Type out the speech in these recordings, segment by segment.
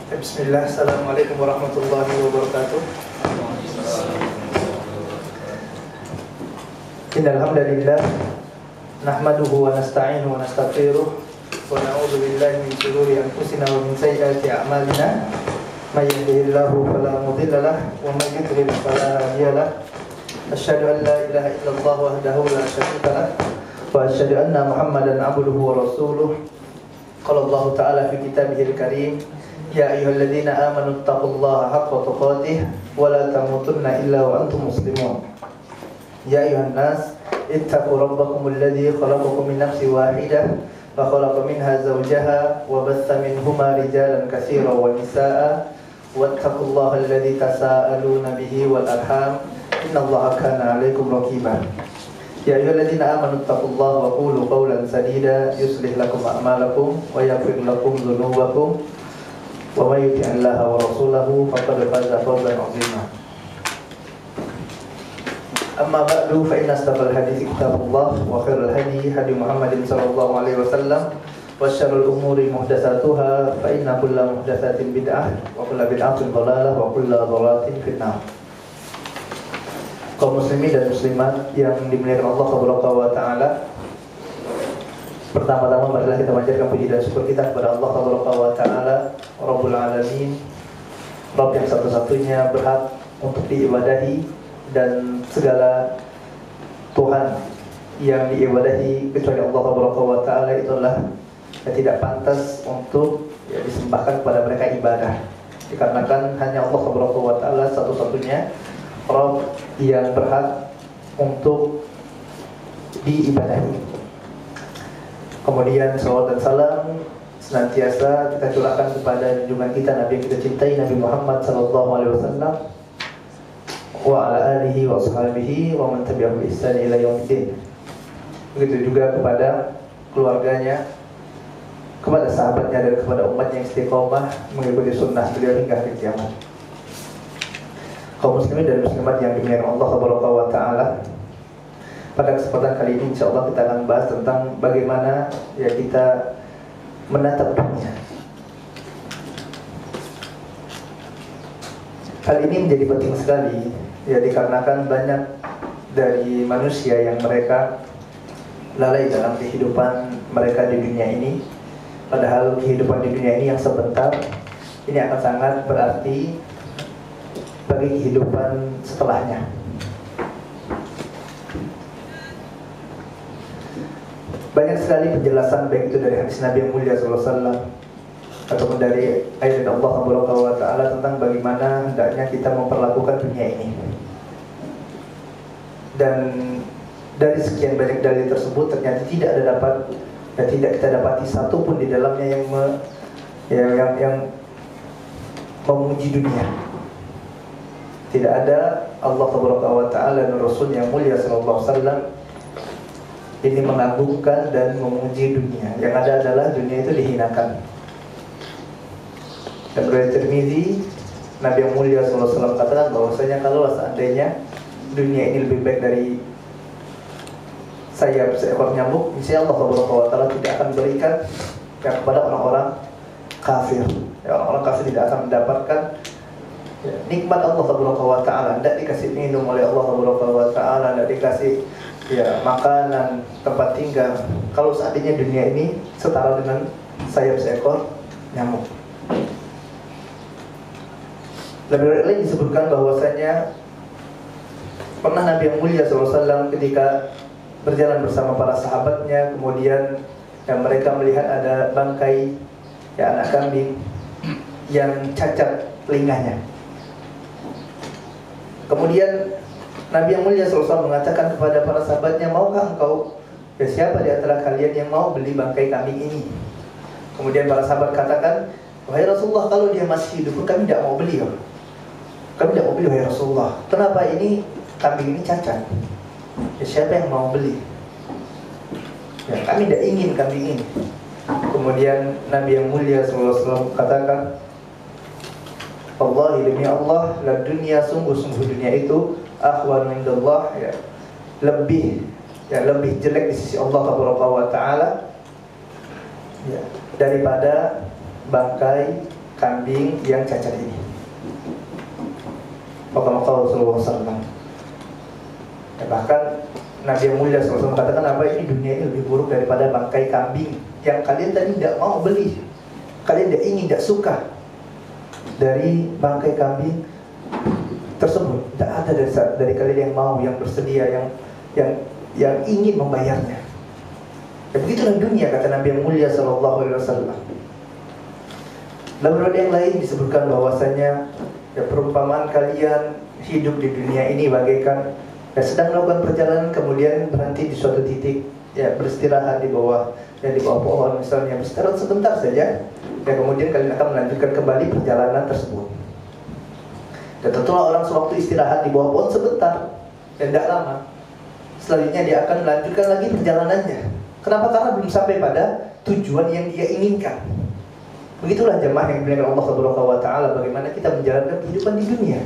Bismillah, Assalamualaikum warahmatullahi wabarakatuh. Innal hamdalillah nahmaduhu wa nasta'inuhu wa nastaghfiruh wa na'udzu billahi min shururi anfusina wa min sayyiati a'malina. May yahdihillahu fala mudilla lahu wa may yudlil fala hadiya lahu. Asyhadu an la ilaha illallah wahdahu la syarika lahu wa asyhadu anna Muhammadan 'abduhu wa rasuluh. Qala Allah ta'ala fi kitabihil karim, ya ayyuhalladzina amanu taqullaha haqqa tuqatih wa la tamutunna illa wa antum muslimun. Ya ayyuhan nas ittaqu rabbakumul ladzi khalaqakum min nafsin wahidah wa khalaqa minha zawjaha wa batha minhuma rijalan katsiran wa nisaa'a wattaqullaha alladzi tasaaluna bihi wal arham innallaha kana 'alaikum raqiba. Ya ayyuhalladzina amanu taqullaha wa qulu qawlan sadida yuslih lakum a'malakum wa yaghfir lakum dzunubakum wa may yuti'illaha wa rasulahu faqad faza fawzan 'azima. Amma ba'du, fa inna asdaqal hadithi kitabullah wa khairal hadi hadi Muhammadin sallallahu alaihi wasallam wa syarrul umuri muhdatsatuha fa inna kulla muhdatsatin bid'ah wa kulla bid'atin dhalalah wa kulla dhalalatin finnar. Kaum muslimin dan muslimat yang dimuliakan Allah Subhanahu wa taala, pertama-tama marilah kita panjatkan puji dan syukur kita kepada Allah Subhanahu wa taala, Rabbul alamin, Rabb yang satu-satunya berhak untuk diibadahi, dan segala Tuhan yang diibadahi kecuali Allah Subhanahu wa taala itu adalah yang tidak pantas untuk disembahkan kepada mereka ibadah, dikarenakan hanya Allah Subhanahu wa taala satu-satunya Rabb yang berhak untuk diibadahi. Kemudian salawat dan salam senantiasa kita curahkan kepada junjungan kita, Nabi yang kita cintai, Nabi Muhammad sallallahu alaihi wasallam, wa ala alihi wa sahbihi wa man tabi'ahum bi ihsan ila yaumiddin. Begitu juga kepada keluarganya, kepada sahabatnya, dan kepada umatnya yang istiqomah mengikuti sunnah beliau hingga hari kiamat. Kaum muslimin dan muslimat yang dimuliakan Allah Subhanahu wa taala, pada kesempatan kali ini insyaallah kita akan bahas tentang bagaimana kita menatap dunia. Hal ini menjadi penting sekali dikarenakan banyak dari manusia yang mereka lalai dalam kehidupan mereka di dunia ini. Padahal kehidupan di dunia ini yang sebentar ini akan sangat berarti bagi kehidupan setelahnya. Banyak sekali penjelasan, baik itu dari hadis Nabi yang mulia SAW ataupun dari ayat Allah Subhanahu wa taala tentang bagaimana hendaknya kita memperlakukan dunia ini. Dan dari sekian banyak dalil tersebut ternyata tidak kita dapati satu pun di dalamnya yang memuji dunia. Tidak ada Allah Subhanahu wa taala dan Rasul yang mulia sallallahu alaihi wasallam ini mengagungkan dan memuji dunia. Yang ada adalah dunia itu dihinakan. Dan dari Tirmizi, Nabi yang mulia sallallahu alaihi wasallam katakan bahwasanya kalau seandainya dunia ini lebih baik dari sayap seekor nyamuk, insyaallah Allah Subhanahu wa taala tidak akan berikan kepada orang-orang kafir. Orang-orang kafir tidak akan mendapatkan nikmat Allah Subhanahu wa taala, tidak dikasih minum oleh Allah Subhanahu wa taala, tidak dikasih makanan, tempat tinggal. Kalau seandainya dunia ini setara dengan sayap seekor nyamuk. Lebih lagi disebutkan bahwasanya pernah Nabi yang mulia SAW ketika berjalan bersama para sahabatnya, kemudian mereka melihat ada bangkai anak kambing yang cacat telinganya. Kemudian Nabi yang mulia SAW mengatakan kepada para sahabatnya, maukah engkau, siapa di antara kalian yang mau beli bangkai kambing ini? Kemudian para sahabat katakan, wahai Rasulullah, kalau dia masih hidup kami tidak mau beli. Kami tidak mau beli, wahai Rasulullah. Kenapa ini kambing ini cacat? Siapa yang mau beli? Kami tidak ingin kambing ini. Kemudian Nabi yang mulia SAW katakan, Allah, demi Allah, la dunia, sungguh-sungguh dunia itu akhwan indallah, lebih jelek di sisi Allah Subhanahu wa taala daripada bangkai kambing yang cacat ini. Maka Rasulullah SAW, bahkan Nabi yang mulia SAW mengatakan apa, ini dunia ini lebih buruk daripada bangkai kambing yang kalian tadi tidak mau beli, kalian tidak ingin, tidak suka dari bangkai kambing tersebut. Tidak ada dari kalian yang mau, yang bersedia, yang ingin membayarnya. Ya, begitulah dunia, kata Nabi yang mulia SAW. Lalu ada yang lain disebutkan bahwasanya ya, perumpamaan kalian hidup di dunia ini bagaikan ya, sedang melakukan perjalanan kemudian berhenti di suatu titik, ya beristirahat di bawah pohon misalnya, beristirahat sebentar saja, ya kemudian kalian akan melanjutkan kembali perjalanan tersebut. Dan tentulah orang sewaktu istirahat di bawah pohon sebentar dan tidak lama, selanjutnya dia akan melanjutkan lagi perjalanannya. Kenapa? Karena belum sampai pada tujuan yang dia inginkan. Begitulah jemaah yang dimuliakan Allah Subhanahu wa taala, bagaimana kita menjalankan kehidupan di dunia.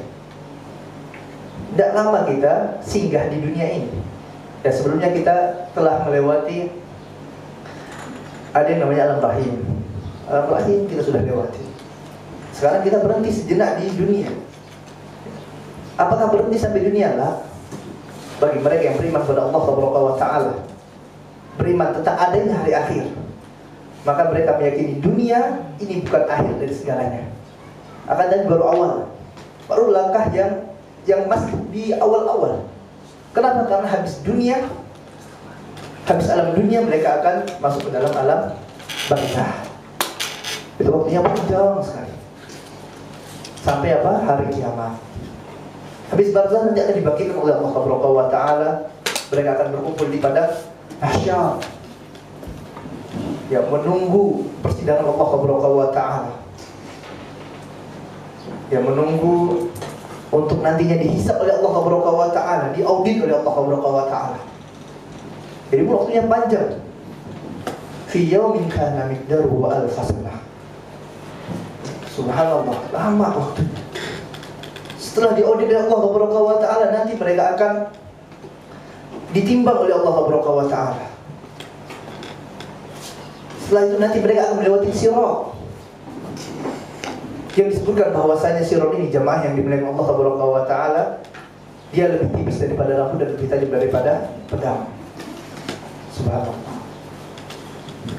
Tidak lama kita singgah di dunia ini. Ya, sebelumnya kita telah melewati ada yang namanya alam rahim. Alam rahim kita sudah lewati. Sekarang kita berhenti sejenak di dunia. Apakah berhenti sampai dunia? Lah. Bagi mereka yang beriman kepada Allah Subhanahu wa taala, beriman tentang adanya hari akhir, maka mereka meyakini dunia ini bukan akhir dari segalanya, akan dan baru langkah yang masih di awal-awal. Kenapa? Karena habis alam dunia, mereka akan masuk ke dalam alam barzakh. Itu waktunya panjang sekali, sampai apa? Hari kiamat. Habis barzakh nanti akan dibangkitkan oleh Allah Subhanahu wa taala. Mereka akan berkumpul di padang mahsyar, ya menunggu persidangan Allah Subhanahu wa taala, ya menunggu untuk nantinya dihisab oleh Allah Subhanahu wa taala, diaudit oleh Allah Subhanahu wa taala. Jadi waktunya panjang. Fi yaumin kana miqdaruhu alf sanah. Subhanallah, lama waktu. Setelah diaudit oleh Allah Subhanahu wa taala, nanti mereka akan ditimbang oleh Allah Subhanahu wa taala. Setelah itu nanti mereka akan melewati sirat, yang disebutkan bahwasanya sirat ini, jemaah yang dimuliakan Allah Subhanahu wa taala, dia lebih tipis daripada rambut dan lebih tajam daripada pedang. Subhanallah.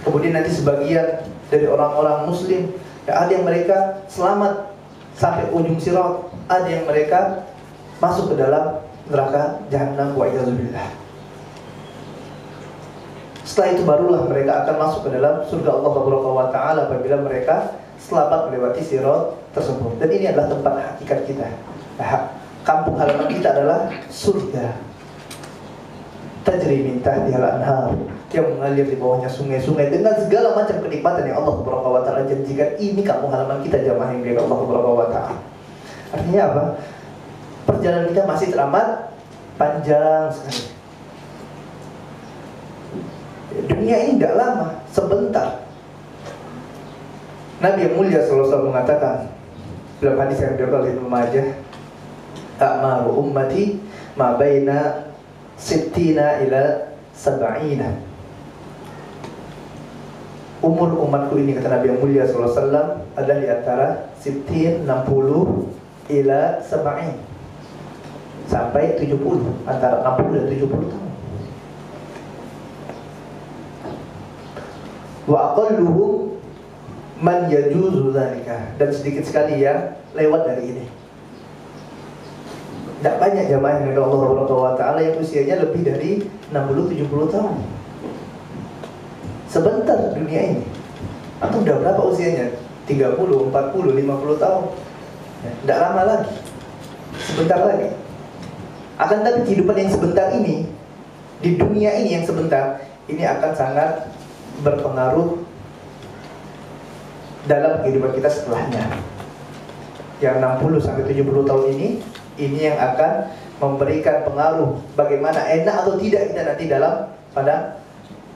Kemudian nanti sebagian dari orang-orang muslim, ya, ada yang mereka selamat sampai ujung sirat, ada yang mereka masuk ke dalam neraka jahanam, wa iyadzubillah. Setelah itu barulah mereka akan masuk ke dalam surga Allah Subhanahu wa taala apabila mereka selamat melewati sirat tersebut. Dan ini adalah tempat hakikat kita. Kampung halaman kita adalah surga. Tajri min tahtihal anhar, yang mengalir di bawahnya sungai-sungai dengan segala macam kenikmatan yang Allah Subhanahu wa taala janjikan. Ini kampung halaman kita, jamaah yang dimuliakan Allah Subhanahu wa taala. Artinya apa? Perjalanan kita masih teramat panjang sekali. Dunia ini tidak lama, sebentar. Nabi yang mulia sallallahu alaihi wasallam mengatakan dalam hadis yang diriwayatkan oleh Ibnu Majah, "A'maru ummati ma baina sittina ila sab'ina." Umur umatku ini, kata Nabi yang mulia sallallahu alaihi wasallam, adalah di antara sittin, 60 ila sab'in, sampai 70, antara 60 dan 70 tahun. Wa aqalluhum man yajuzu dzalika, dan sedikit sekali yang lewat dari ini. Tidak banyak jamaah yang Allah Subhanahu wa taala yang usianya lebih dari 60-70 tahun. Sebentar dunia ini. Atau udah berapa usianya? 30, 40, 50 tahun. Tidak lama lagi. Sebentar lagi. Akan tapi kehidupan yang sebentar ini, di dunia ini yang sebentar, ini akan sangat berpengaruh dalam kehidupan kita setelahnya. Yang 60-70 tahun ini yang akan memberikan pengaruh bagaimana enak atau tidak kita nanti dalam pada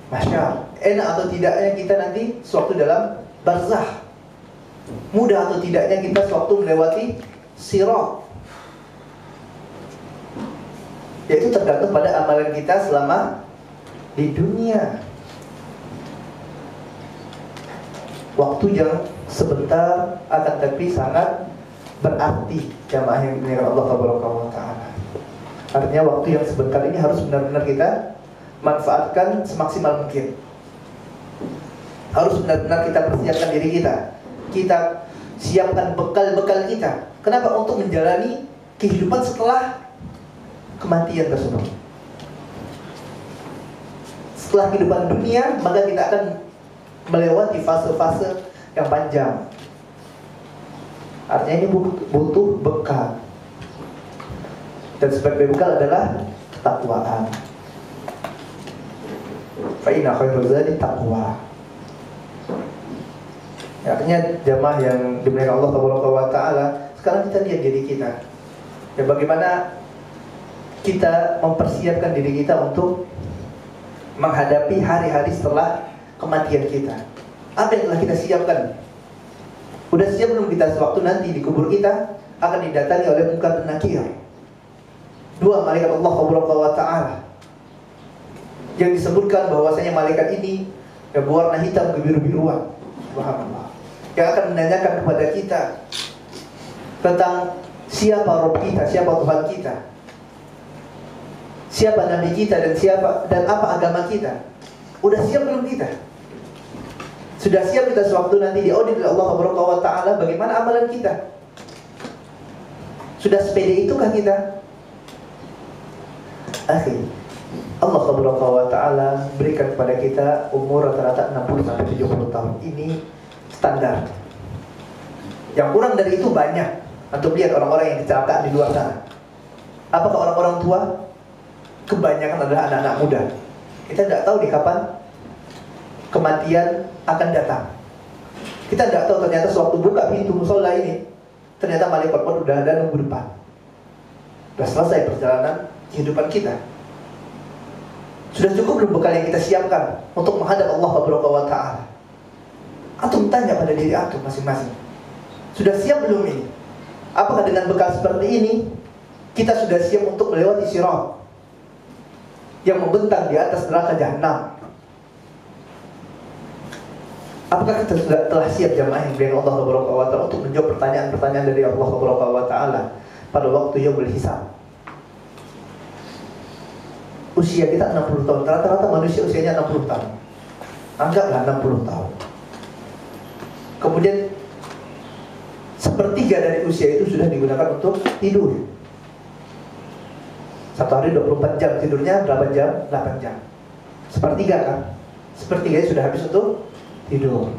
mahsyar, enak atau tidaknya kita nanti sewaktu dalam barzakh, mudah atau tidaknya kita sewaktu melewati sirat. Yaitu tergantung pada amalan kita selama di dunia. Waktu yang sebentar, akan tapi sangat berarti jamaah yang dimuliakan Allah Subhanahu wa taala. Artinya waktu yang sebentar ini harus benar-benar kita manfaatkan semaksimal mungkin. Harus benar-benar kita persiapkan diri kita. Kita siapkan bekal-bekal kita. Kenapa? Untuk menjalani kehidupan setelah kematian tersebut. Setelah kehidupan dunia, maka kita akan melewati fase-fase yang panjang. Artinya ini butuh bekal. Dan sebagai bekal adalah ketakwaan. Fa inna khairul zadi taqwa. Artinya jamaah yang dimuliakan Allah Subhanahu wa taala, sekarang kita lihat diri kita. Ya, bagaimana kita mempersiapkan diri kita untuk menghadapi hari-hari setelah kematian kita. Apa yang telah kita siapkan? Udah siap belum kita sewaktu nanti di kubur kita akan didatangi oleh Munkar dan Nakir, dua malaikat Allah Subhanahu wa taala, yang disebutkan bahwasanya malaikat ini berwarna hitam kebiru-biruan, subhanallah, yang akan menanyakan kepada kita tentang siapa Rabb kita, siapa Tuhan kita, siapa Nabi kita, dan apa agama kita. Udah siap belum kita? Sudah siap kita sewaktu nanti diaudit oleh Allah Subhanahu wa taala bagaimana amalan kita? Sudah sepede itukah kita? Akhir Allah Subhanahu wa taala berikan kepada kita umur rata-rata 60 sampai 70 tahun. Ini standar. Yang kurang dari itu banyak. Untuk lihat orang-orang yang kecelakaan di luar sana. Apakah orang-orang tua? Kebanyakan adalah anak-anak muda. Kita tidak tahu di kapan kematian akan datang. Kita tidak tahu, ternyata sewaktu buka pintu musola ini, ternyata malaikat maut sudah ada nunggu depan. Sudah selesai perjalanan kehidupan kita. Sudah cukup belum bekal yang kita siapkan untuk menghadap Allah Subhanahu wa taala? Antum tanya pada diri antum masing-masing. Sudah siap belum ini? Apakah dengan bekal seperti ini kita sudah siap untuk melewati sirat yang membentang di atas neraka jahanam? Apakah kita sudah telah siap jamaah yang dimuliakan Allah Subhanahu wa taala untuk menjawab pertanyaan-pertanyaan dari Allah Subhanahu wa taala pada waktu yaumul hisab? Usia kita 60 tahun. Rata-rata manusia usianya 60 tahun. Anggaplah 60 tahun. Kemudian sepertiga dari usia itu sudah digunakan untuk tidur. Satu hari 24 jam, tidurnya berapa jam? 8 jam. Sepertiga kan? Sepertiganya sudah habis untuk tidur.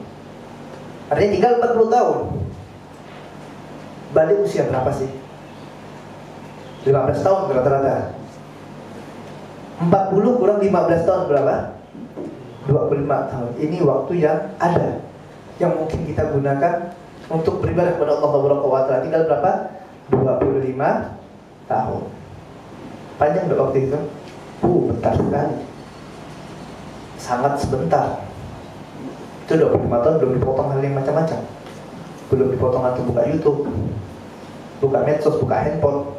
Artinya tinggal 40 tahun. Balik usia berapa sih? 15 tahun rata-rata. 40 kurang 15 tahun berapa? 25 tahun. Ini waktu yang ada, yang mungkin kita gunakan untuk beribadah kepada Allah Subhanahu wa taala. Tinggal berapa? 25 tahun. Panjang enggak waktu itu? Bentar sekali. Sangat sebentar. Itu 25 tahun belum dipotong hal yang macam-macam. Belum dipotong atau buka YouTube, buka medsos, buka handphone,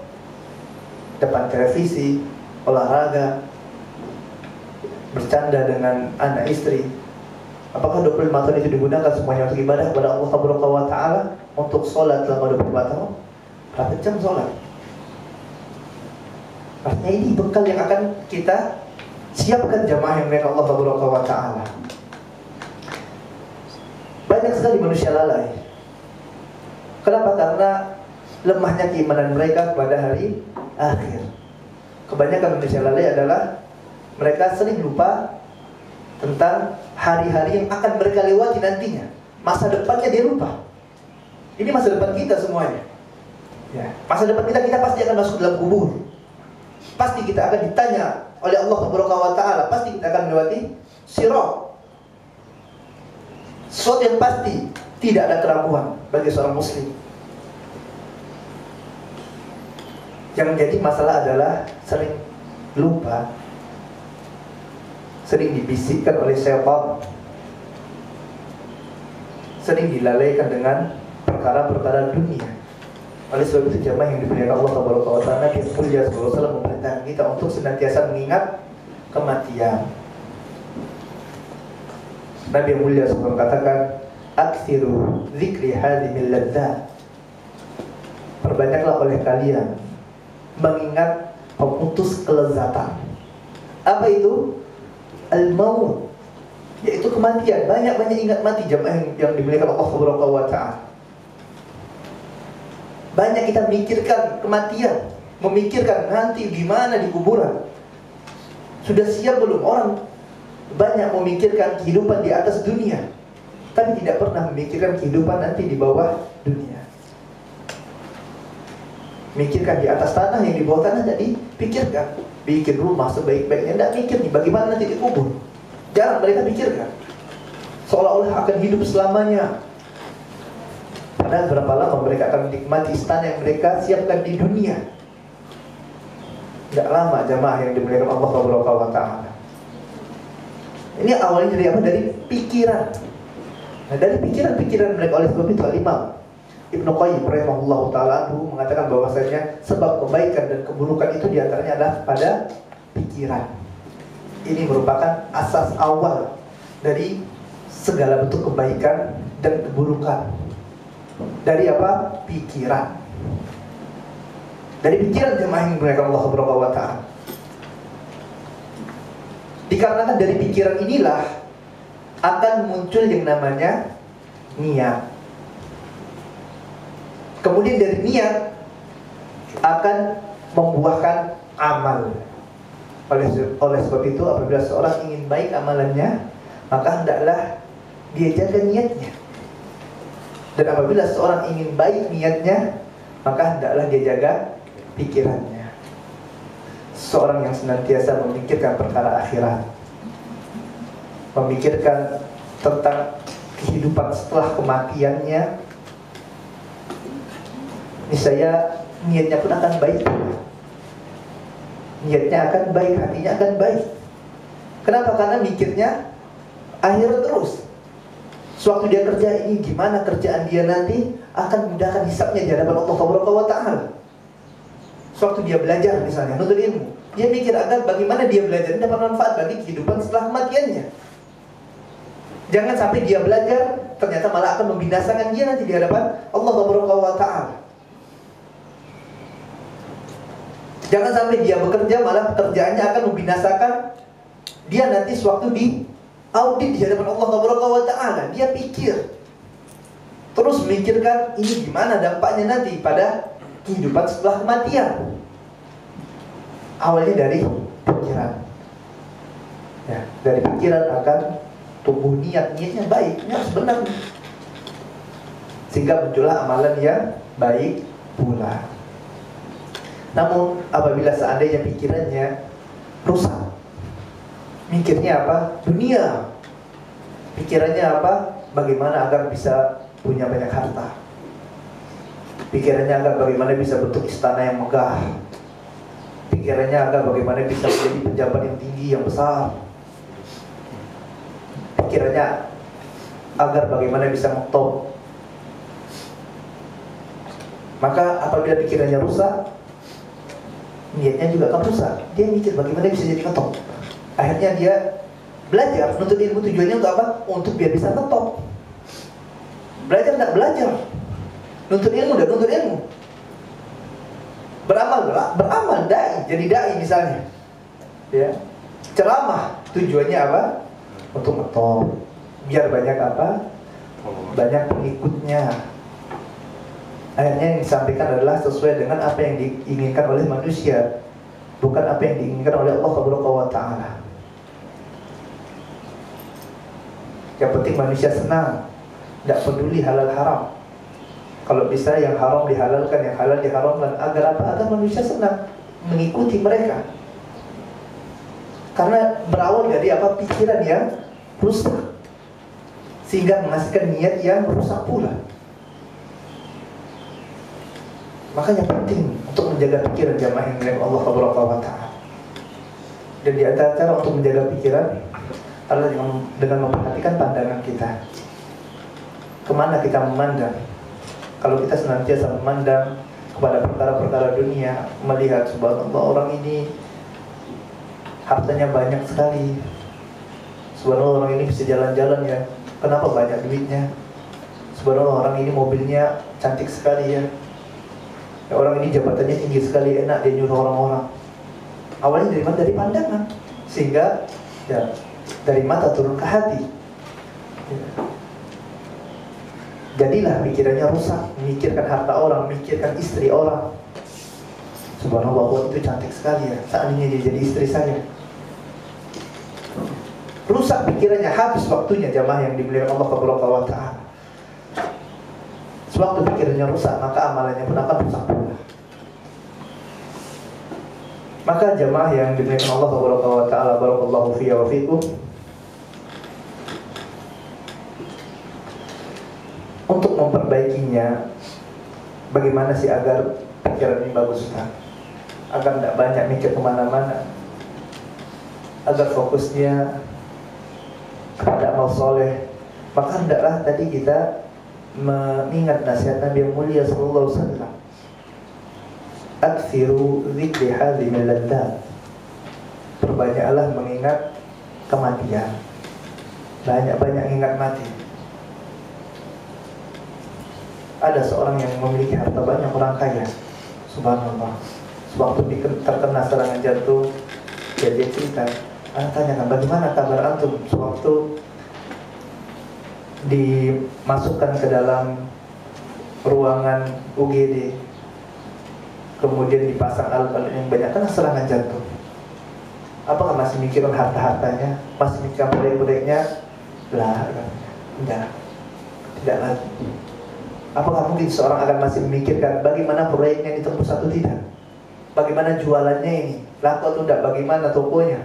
depan televisi, olahraga, bercanda dengan anak istri. Apakah 25 tahun itu digunakan semuanya untuk ibadah kepada Allah Subhanahu wa taala? Untuk sholat selama 25 tahun? Berapa jam sholat? Artinya ini bekal yang akan kita siapkan jamaah yang dimuliakan Allah Subhanahu wa taala. Banyak sekali manusia lalai. Kenapa? Karena lemahnya keimanan mereka kepada hari akhir. Kebanyakan manusia lalai adalah mereka sering lupa tentang hari-hari yang akan mereka lewati nantinya. Masa depannya dia lupa. Ini masa depan kita semuanya. Ya, masa depan kita pasti akan masuk dalam kubur. Pasti kita akan ditanya oleh Allah Subhanahu wa taala. Pasti kita akan melewati sirat. Sesuatu yang pasti, tidak ada keraguan bagi seorang muslim. Yang menjadi masalah adalah sering lupa, sering dibisikkan oleh syaitan, sering dilalaikan dengan perkara-perkara dunia. Oleh sebab itu jamaah yang dimuliakan Allah Subhanahu wa taala, Nabi mulia sallallahu alaihi wasallam memerintahkan kita untuk senantiasa mengingat kematian. Nabi yang mulia SAW katakan, Aksiru zikri hadhimil ladzat. Perbanyaklah oleh kalian mengingat pemutus kelezatan. Apa itu? Al-maut, yaitu kematian. Banyak-banyak ingat mati jamaah yang dimuliakan Allah Subhanahu wa ta'ala. Banyak kita mikirkan kematian, memikirkan nanti gimana di kuburan. Sudah siap belum? Orang banyak memikirkan kehidupan di atas dunia, tapi tidak pernah memikirkan kehidupan nanti di bawah dunia. Mikirkan di atas tanah, yang di bawah tanah tidak dipikirkan. Bikin rumah sebaik-baiknya, tidak mikir nih bagaimana nanti dikubur. Jarang mereka pikirkan. Seolah-olah akan hidup selamanya. Padahal berapa lama mereka akan menikmati istana yang mereka siapkan di dunia. Tidak lama jamaah yang dimuliakan Allah Subhanahu wa ta'ala. Ini awalnya dari apa? Dari pikiran. Nah, dari pikiran-pikiran mereka, oleh sebab itu Al-Imam Ibnu Qayyim rahimahullah ta'ala mengatakan bahwasanya sebab kebaikan dan keburukan itu diantaranya adalah pada pikiran. Ini merupakan asas awal dari segala bentuk kebaikan dan keburukan. Dari apa? Pikiran. Dari pikiran jemaah yang dimuliakan Allah Subhanahu wa ta'ala. Dikarenakan dari pikiran inilah akan muncul yang namanya niat. Kemudian dari niat akan membuahkan amal. Oleh sebab itu apabila seorang ingin baik amalannya, maka hendaklah dia jaga niatnya. Dan apabila seorang ingin baik niatnya, maka hendaklah dia jaga pikirannya. Seorang yang senantiasa memikirkan perkara akhirat, memikirkan tentang kehidupan setelah kematiannya, niscaya niatnya pun akan baik. Niatnya akan baik, hatinya akan baik. Kenapa? Karena mikirnya akhirat terus. Sewaktu dia kerja ini, gimana kerjaan dia nanti akan mudahkan hisabnya di hadapan Allah Subhanahu wa ta'ala. Sewaktu dia belajar misalnya, nuntut ilmu, dia mikir agar bagaimana dia belajar dapat manfaat bagi kehidupan setelah kematiannya. Jangan sampai dia belajar ternyata malah akan membinasakan dia nanti di hadapan Allah Subhanahu wa ta'ala. Jangan sampai dia bekerja malah pekerjaannya akan membinasakan dia nanti sewaktu di audit di hadapan Allah Subhanahu wa ta'ala. Dia pikir, terus memikirkan ini gimana dampaknya nanti pada kehidupan setelah kematian. Awalnya dari pikiran. Ya, dari pikiran akan tumbuh niatnya baik, niat benar. Sehingga muncullah amalan yang baik pula. Namun apabila seandainya pikirannya rusak, mikirnya apa? Dunia. Pikirannya apa? Bagaimana agar bisa punya banyak harta. Pikirannya agar bagaimana bisa bentuk istana yang megah. Pikirannya agar bagaimana bisa menjadi pejabat yang tinggi, yang besar. Pikirannya agar bagaimana bisa ngetop. Maka apabila pikirannya rusak, niatnya juga akan rusak. Dia mikir bagaimana bisa jadi ngetop. Akhirnya dia belajar, menuntut ilmu, tujuannya untuk apa? Untuk biar bisa ngetop. Belajar tidak belajar, nuntut ilmu dan nuntut ilmu. Beramal dai, jadi dai misalnya. Ya. Ceramah, tujuannya apa? Untuk ngetop. Biar banyak apa? Banyak pengikutnya. Akhirnya yang disampaikan adalah sesuai dengan apa yang diinginkan oleh manusia, bukan apa yang diinginkan oleh Allah Subhanahu wa ta'ala. Yang penting manusia senang, tidak peduli halal haram. Kalau bisa yang haram dihalalkan, yang halal diharamkan. Agar apa? Agar manusia senang mengikuti mereka. Karena berawal dari apa? Pikiran yang rusak, sehingga menghasilkan niat yang rusak pula. Makanya penting untuk menjaga pikiran jamaah yang dimuliakan Allah Subhanahu wa ta'ala. Dan di antara cara untuk menjaga pikiran adalah dengan memperhatikan pandangan kita. Kemana kita memandang? Kalau kita senantiasa memandang kepada perkara-perkara dunia, melihat subhanallah orang ini hartanya banyak sekali, subhanallah orang ini bisa jalan-jalan ya, kenapa banyak duitnya? Subhanallah, orang ini mobilnya cantik sekali ya. Orang ini jabatannya tinggi sekali, enak dia nyuruh orang-orang. Awalnya dari mana? Dari pandangan. Sehingga ya, dari mata turun ke hati ya. Jadilah pikirannya rusak, memikirkan harta orang, memikirkan istri orang. Subhanallah, oh, itu cantik sekali ya, seandainya dia jadi istri saya. Rusak pikirannya, habis waktunya jamaah yang dimuliakan Allah Subhanahu wa ta'ala. Sewaktu pikirannya rusak, maka amalannya pun akan rusak pula. Maka jamaah yang dimuliakan Allah Subhanahu wa ta'ala, barakallahu fiyya wa fikum, untuk memperbaikinya, bagaimana sih agar pikiran ini bagus, Ustaz? Agar tidak banyak mikir kemana-mana, agar fokusnya kepada amal soleh. Maka hendaklah tadi kita mengingat nasihat Nabi yang mulia sallallahu alaihi wasallam, aktsiru dzikri hadhimil ladzat, perbanyaklah mengingat kematian, banyak-banyak ingat mati. Ada seorang yang memiliki harta banyak, orang kaya, subhanallah, sewaktu terkena serangan jantung, dia cerita, tanyakan bagaimana kabar antum sewaktu dimasukkan ke dalam ruangan UGD, kemudian dipasang alat-alat yang banyak karena serangan jantung. Apakah masih mikirin harta-hartanya, masih mikirin proyek-proyeknya? Lah, enggak, tidak lagi. Apakah mungkin seorang akan masih memikirkan bagaimana proyeknya ditembus atau tidak? Bagaimana jualannya ini, laku atau tidak? Bagaimana tokonya?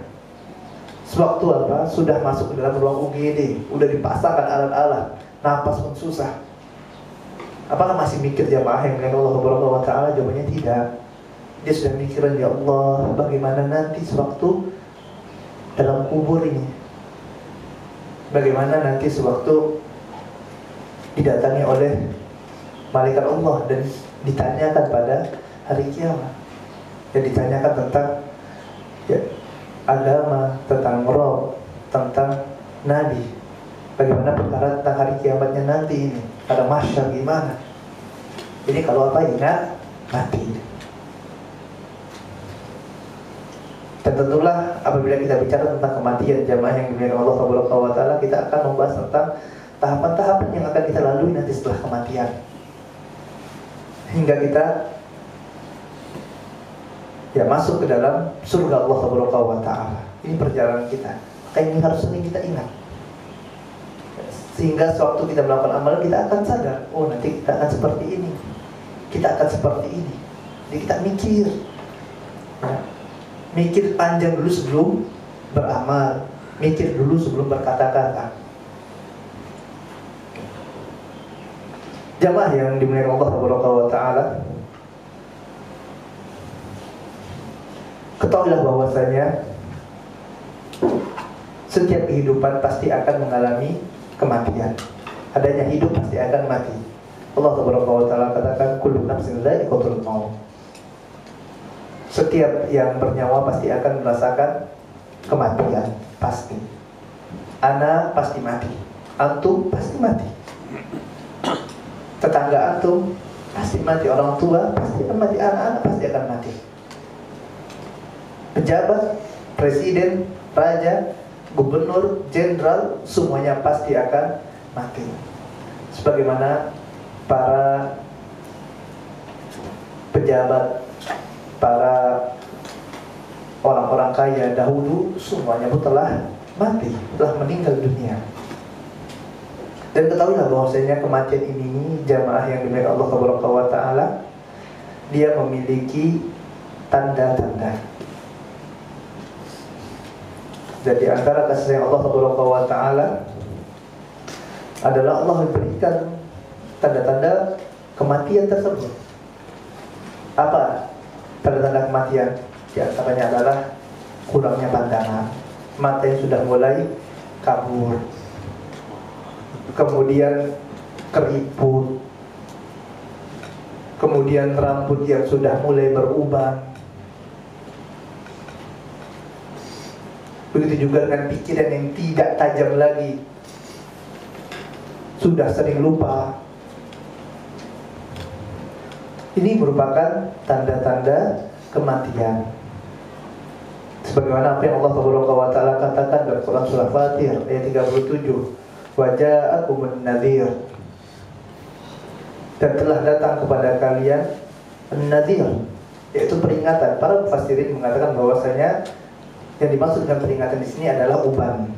Sewaktu apa? Sudah masuk ke dalam ruang UGD, udah dipasangkan alat-alat, napas pun susah. Apakah masih mikir jamaah yang dengan Allah Subhanahu wa ta'ala? Jawabannya tidak. Dia sudah mikirin, ya Allah, bagaimana nanti sewaktu dalam kubur ini, bagaimana nanti sewaktu didatangi oleh malaikat Allah dan ditanyakan pada hari kiamat. Ya, ditanyakan tentang ya, agama, tentang Rob, tentang Nabi. Bagaimana perkara tentang hari kiamatnya nanti ini, pada mahsyar gimana. Ini kalau apa? Ingat mati. Dan tentulah apabila kita bicara tentang kematian jamaah yang dimuliakan Allah Subhanahu wa ta'ala, kita akan membahas tentang tahapan-tahapan yang akan kita lalui nanti setelah kematian, hingga kita ya masuk ke dalam surga Allah Subhanahu wa ta'ala. Ini perjalanan kita. Maka ini harus sering kita ingat, sehingga sewaktu kita melakukan amalan kita akan sadar, oh nanti kita akan seperti ini, kita akan seperti ini. Jadi kita mikir ya, mikir panjang dulu sebelum beramal, mikir dulu sebelum berkata-kata. Jamaah yang dimuliakan Allah Subhanahu wa ta'ala, ketahuilah bahwasanya setiap kehidupan pasti akan mengalami kematian. Adanya hidup pasti akan mati. Allah Subhanahu wa ta'ala katakan, kullu nafsin dha'iqatul maut. Setiap yang bernyawa pasti akan merasakan kematian, pasti. Ana pasti mati, antum pasti mati, tetangga antum pasti mati, orang tua pasti akan mati, anak-anak pasti akan mati, pejabat, presiden, raja, gubernur, jenderal, semuanya pasti akan mati. Sebagaimana para pejabat, para orang-orang kaya dahulu, semuanya pun telah mati, telah meninggal dunia. Dan ketahuilah bahwasanya kematian ini, jamaah yang dimuliakan Allah Subhanahu wa ta'ala, dia memiliki tanda-tanda. Jadi antara kasih sayang Allah Subhanahu wa ta'ala adalah Allah memberikan tanda-tanda kematian tersebut. Apa tanda-tanda kematian? Di antaranya adalah kurangnya pandangan, mata yang sudah mulai kabur, kemudian keriput, kemudian rambut yang sudah mulai beruban. Begitu juga dengan pikiran yang tidak tajam lagi, sudah sering lupa, Ini merupakan tanda-tanda kematian. Sebagaimana apa yang Allah Subhanahu wa taala katakan dalam Quran surah Fatir ayat 37, "Wa ja'akumun nadhir." Dan telah datang kepada kalian an-nadhir, yaitu peringatan. Para mufassirin mengatakan bahwasanya yang dimaksud dengan peringatan di sini adalah uban.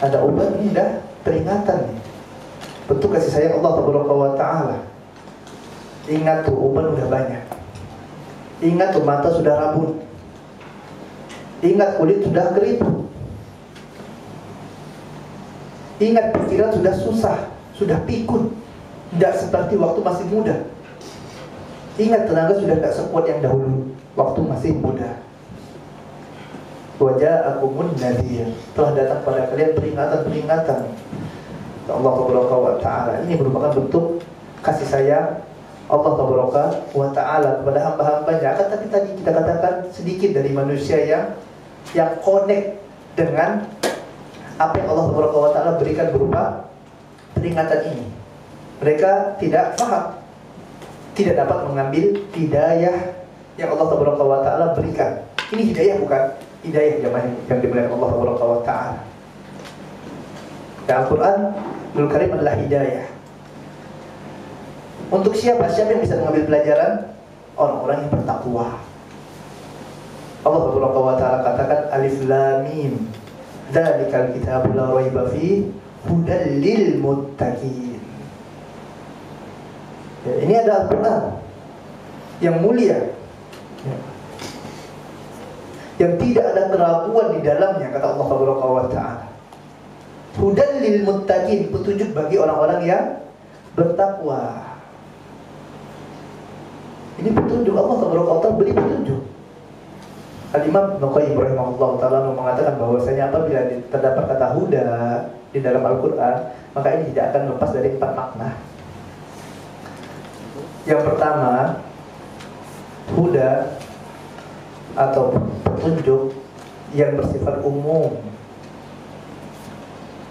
Ada uban, ini dah peringatan. Bentuk kasih sayang Allah Subhanahu wa taala. Ingat tuh, uban udah banyak. Ingat tuh, mata sudah rabun. Ingat, kulit sudah kering. Ingat, pikiran sudah susah, sudah pikun. Tidak seperti waktu masih muda. Ingat, tenaga sudah tidak sekuat yang dahulu waktu masih muda. Wa ja'akumun nadhir, telah datang pada kalian peringatan-peringatan Allah Subhanahu wa taala. Ini merupakan bentuk kasih sayang Allah Subhanahu wa taala kepada hamba-hambanya. Akan tapi tadi kita katakan sedikit dari manusia yang connect dengan apa yang Allah Subhanahu wa taala berikan berupa peringatan ini. Mereka tidak paham, tidak dapat mengambil hidayah yang Allah Subhanahu wa taala berikan. Ini hidayah bukan hidayah yang diberikan Allah Subhanahu wa taala. Dan Al-Quran Al-Karim adalah hidayah. Untuk siapa? Siapa yang bisa mengambil pelajaran? Orang-orang yang bertakwa. Allah Subhanahu wa taala katakan Alif Lam Mim, dzalikal kitabu la raiba fihi hudal lil muttaqin. Ya, ini adalah Al-Quran yang mulia, ya, yang tidak ada keraguan di dalamnya, kata Allah Subhanahu wa taala. Hudal lil muttaqin, petunjuk bagi orang-orang yang bertakwa. Ini petunjuk, Allah Subhanahu wa taala beri petunjuk. Al-Imam Ibnu Qayyim rahimahullah taala mengatakan bahwasanya apabila terdapat kata huda di dalam Al-Quran, maka ini tidak akan lepas dari 4 makna. Yang pertama, huda atau petunjuk yang bersifat umum,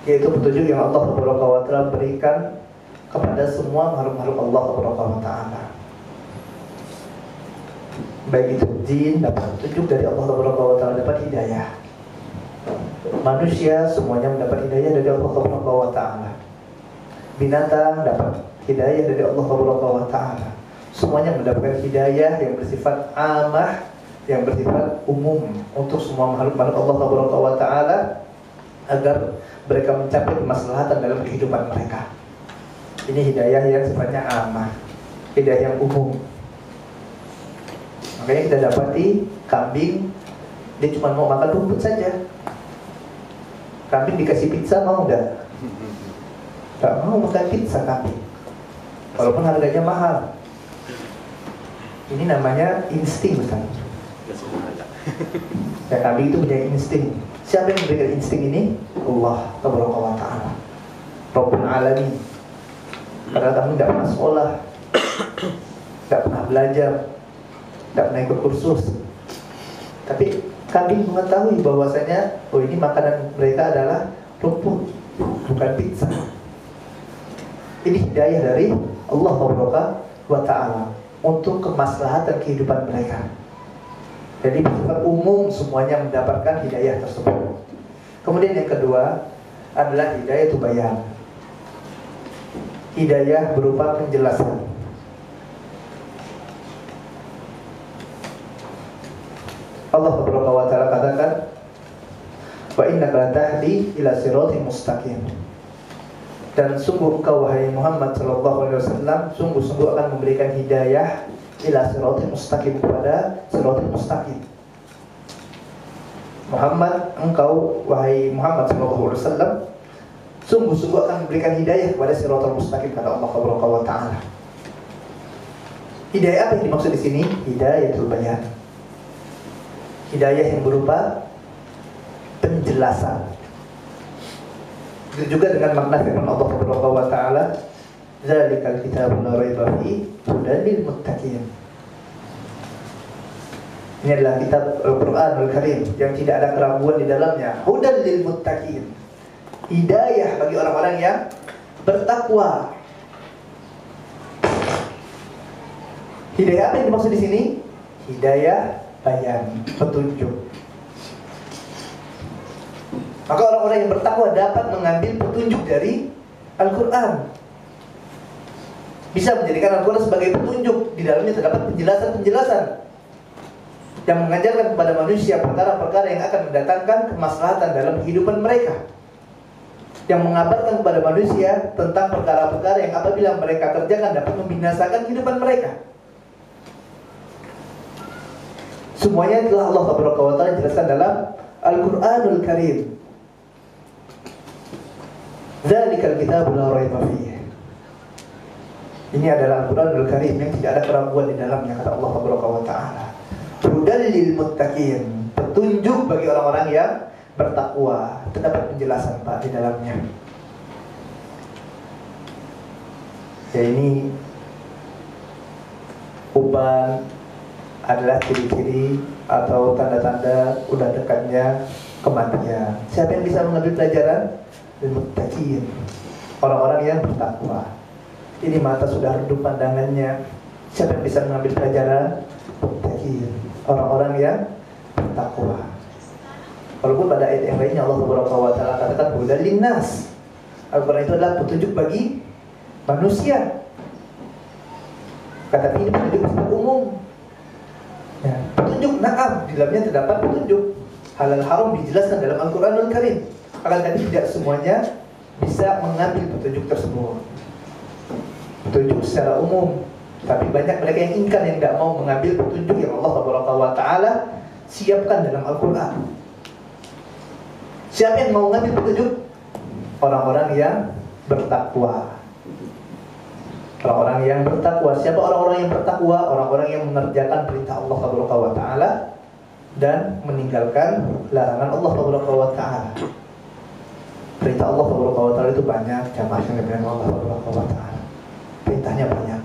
yaitu petunjuk yang Allah Subhanahu wa taala berikan kepada semua makhluk-makhluk Allah Subhanahu wa taala. Baik itu jin dapat petunjuk dari Allah Subhanahu wa taala, dapat hidayah. Manusia semuanya mendapat hidayah dari Allah Subhanahu wa taala. Binatang dapat hidayah dari Allah Subhanahu wa taala. Semuanya mendapatkan hidayah yang bersifat amah, yang bersifat umum untuk semua makhluk-makhluk Allah Subhanahu wa taala agar mereka mencapai kemaslahatan dalam kehidupan mereka. Ini hidayah yang sifatnya amah, hidayah yang umum. Makanya kita dapati kambing, dia cuma mau makan rumput saja. Kambing dikasih pizza mau enggak? Enggak mau makan pizza kambing, walaupun harganya mahal. Ini namanya insting, bukan? Ya, kambing itu punya insting. Siapa yang memberikan insting ini? Allah Subhanahu wa taala, Rabbul Alamin. Padahal kambing tidak pernah sekolah, tidak pernah belajar, tidak pernah ikut kursus, tapi kambing mengetahui bahwasanya ini makanan mereka adalah rumput, bukan pizza. Ini hidayah dari Allah Subhanahu wa taala untuk kemaslahatan kehidupan mereka. Jadi bersifat umum semuanya mendapatkan hidayah tersebut. Kemudian yang kedua adalah hidayah itu bayan. Hidayah berupa penjelasan. Allah Subhanahu wa taala katakan, "Wa innaka latahdi ila siratin mustaqim." Dan sungguh engkau wahai Muhammad sallallahu alaihi wasallam sungguh-sungguh akan memberikan hidayah ila siratin mustaqim, kepada siratin mustaqim. Muhammad, engkau wahai Muhammad sallallahu alaihi wasallam sungguh-sungguh akan memberikan hidayah kepada siratal mustaqim, kata Allah Subhanahu wa taala. Hidayah apa yang dimaksud di sini? Hidayatul bayan. Hidayah yang berupa penjelasan. Itu juga dengan makna firman Allah Subhanahu wa taala, "Dzalikal kitabu la raiba fihi hudal lil muttaqin." Ini adalah kitab Al-Quran Al-Karim yang tidak ada keraguan di dalamnya. Hudal lil muttaqin. Hidayah bagi orang-orang yang bertakwa. Hidayah apa yang dimaksud di sini? Hidayah bayan, petunjuk. Maka orang-orang yang bertakwa dapat mengambil petunjuk dari Al-Quran. Bisa menjadikan Al-Quran sebagai petunjuk. Di dalamnya terdapat penjelasan-penjelasan yang mengajarkan kepada manusia perkara-perkara yang akan mendatangkan kemaslahatan dalam kehidupan mereka, yang mengabarkan kepada manusia tentang perkara-perkara yang apabila mereka kerjakan dapat membinasakan kehidupan mereka. Semuanya telah Allah Taala jelaskan dalam Al-Quranul Karim. Dzalikal kitabul la raiba fihi. Ini adalah Al-Quranul Karim yang tidak ada keraguan di dalamnya, kata Allah Taala. Hudal lil muttaqin, petunjuk bagi orang-orang yang bertakwa. Terdapat penjelasan Pak di dalamnya. Ya, ini uban adalah ciri-ciri atau tanda-tanda udah dekatnya kematian. Siapa yang bisa mengambil pelajaran? Lil muttaqin, orang-orang yang bertakwa. Ini mata sudah redup pandangannya. Siapa yang bisa mengambil pelajaran? Muttaqin, orang-orang yang bertakwa. Walaupun pada ayat yang lainnya Allah Subhanahu wa taala katakan hudal linnas. Al-Quran itu adalah petunjuk bagi manusia. Tetapi ini petunjuk secara umum. Ya, petunjuk na'am, di dalamnya terdapat petunjuk. Halal haram dijelaskan dalam Al-Quranul Karim. Akan tadi tidak semuanya bisa mengambil petunjuk tersebut. Petunjuk secara umum. Tapi banyak mereka yang ingkar, yang tidak mau mengambil petunjuk yang Allah Subhanahu wa taala siapkan dalam Al-Quran. Siapa yang mau mengambil petunjuk? Orang-orang yang bertakwa. Orang-orang yang bertakwa. Siapa orang-orang yang bertakwa? Orang-orang yang mengerjakan perintah Allah Subhanahu wa taala dan meninggalkan larangan Allah Subhanahu wa taala. Perintah Allah Subhanahu wa taala itu banyak, jamaah yang dibilang Allah Subhanahu wa taala. Perintahnya banyak.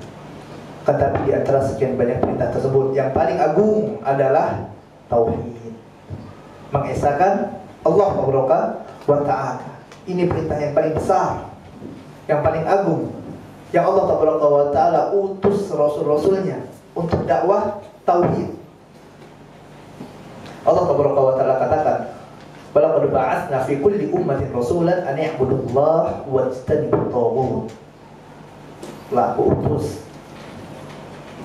Tetapi di antara sekian banyak perintah tersebut, yang paling agung adalah tauhid. Mengesahkan Allah Subhanahu wa taala. Ini perintah yang paling besar, yang paling agung, yang Allah Subhanahu wa taala utus rasul-rasulnya untuk dakwah tauhid. Allah Subhanahu wa taala katakan, "Walaqad ba'atsna fi kulli ummatin rasulan an i'budullaha wajtanibut taghut." Lah, aku utus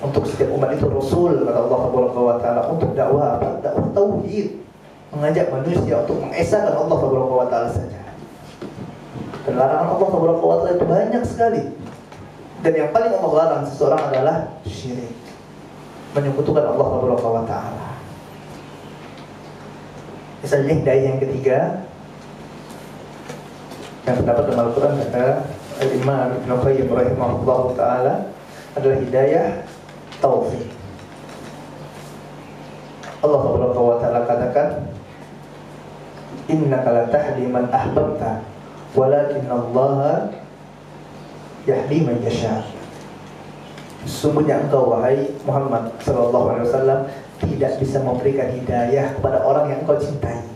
untuk setiap umat itu rasul, kata Allah Subhanahu wa taala, untuk dakwah apa? Dakwah tauhid, mengajak manusia untuk mengesahkan Allah Subhanahu wa taala saja. Dan larangan Allah Subhanahu wa taala itu banyak sekali. Dan yang paling Allah larang seseorang adalah syirik, menyekutukan Allah Subhanahu wa taala. Misalnya hidayah yang ketiga yang terdapat dalam Al-Quran, kata Al-Imam Ibn Qayyim rahimahullah ta'ala, adalah hidayah taufik. Allah Subhanahu wa ta'ala katakan, innaka la tahdi man ahbabta walakinallaha yahdi man yasha. Sesungguhnya engkau wahai Muhammad sallallahu alaihi wasallam tidak bisa memberikan hidayah kepada orang yang engkau cintai.